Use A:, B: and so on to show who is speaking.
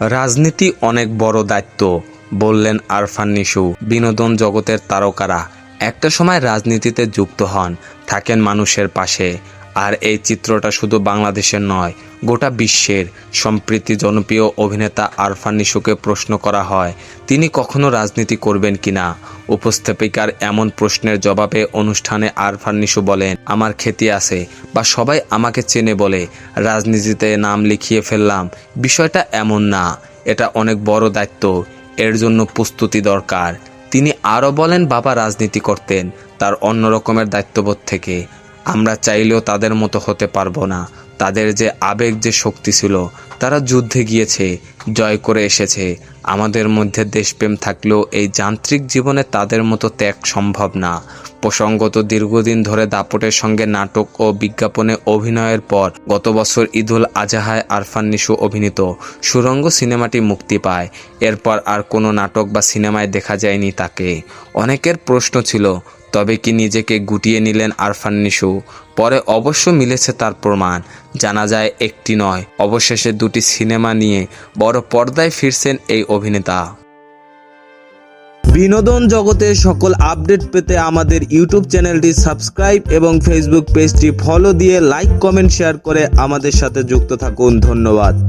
A: রাজনীতি অনেক বড় দায়িত্ব, বললেন আরফান নিশু। বিনোদন জগতের তারকারা একটা সময় রাজনীতিতে যুক্ত হন, থাকেন মানুষের পাশে। আর এই চিত্রটা শুধু বাংলাদেশের নয়, গোটা বিশ্বের। সম্প্রতি জনপ্রিয় অভিনেতা আরফান নিশুকে প্রশ্ন করা হয় তিনি কখনো রাজনীতি করবেন কিনা। উপস্থাপিকার এমন প্রশ্নের জবাবে অনুষ্ঠানে আরফান নিশু বলেন, আমার খ্যাতি আছে বা সবাই আমাকে চেনে বলে রাজনীতিতে নাম লিখিয়ে ফেললাম, বিষয়টা এমন না। এটা অনেক বড় দায়িত্ব, এর জন্য প্রস্তুতি দরকার। তিনি আরও বলেন, বাবা রাজনীতি করতেন তার অন্য রকমের দায়িত্ববোধ থেকে। আমরা চাইলেও তাদের মতো হতে পারবো না। তাদের যে আবেগ, যে শক্তি ছিল, তারা যুদ্ধে গিয়েছে, জয় করে এসেছে। আমাদের মধ্যে দেশপ্রেম থাকলেও এই যান্ত্রিক জীবনে তাদের মতো ত্যাগ সম্ভব না। প্রসঙ্গত, দীর্ঘদিন ধরে দাপটের সঙ্গে নাটক ও বিজ্ঞাপনে অভিনয়ের পর গত বছর ঈদুল আজহায় আরফান নিশু অভিনীত সুড়ঙ্গ সিনেমাটি মুক্তি পায়। এরপর আর কোনো নাটক বা সিনেমায় দেখা যায়নি তাকে। অনেকের প্রশ্ন ছিল, তবে কি নিজেকে গুটিয়ে নিলেন আরফান নিশু? পরে অবশ্য মিলেছে তার প্রমাণ। জানা যায় একটি নয়, অবশেষে দুটি সিনেমা নিয়ে বড় পর্দায় ফিরছেন এই অভিনেতা।
B: বিনোদন জগতের সকল আপডেট পেতে আমাদের ইউটিউব চ্যানেলটি সাবস্ক্রাইব এবং ফেসবুক পেজটি ফলো দিয়ে লাইক, কমেন্ট, শেয়ার করে আমাদের সাথে যুক্ত থাকুন। ধন্যবাদ।